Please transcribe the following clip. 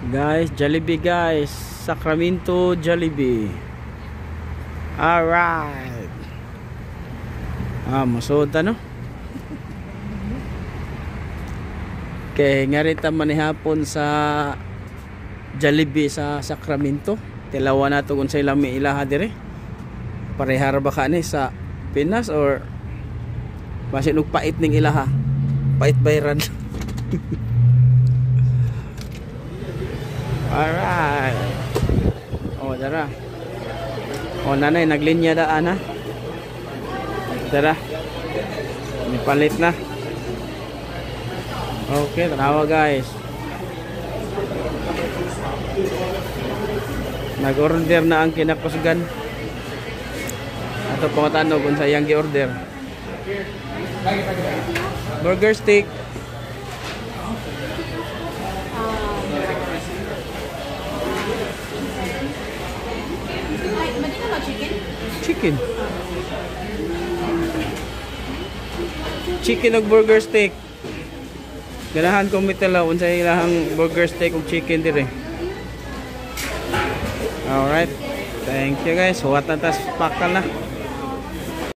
Guys, Jollibee guys, Sacramento Jollibee. Alright. Masod no? Kaya nga rin taman hapon sa Jollibee sa Sacramento. Tilawa na ito kung sa ilang may ilaha dire. Parehar ba ka ni sa Pinas or basin og pait ning ilaha? Pait bayran. Alright. Dara. Nanay naglinya daan ha. Dara. May palit na. Okay, tanawa guys. Nag-order na ang kinakusgan. Ato pangatano kung sayang gi-order. Burger steak. Chicken. Chicken og burger steak. Ganahan ko mitala unsa ilahang burger steak ug chicken dire. Alright. Thank you guys. Huwat na tas pakal na.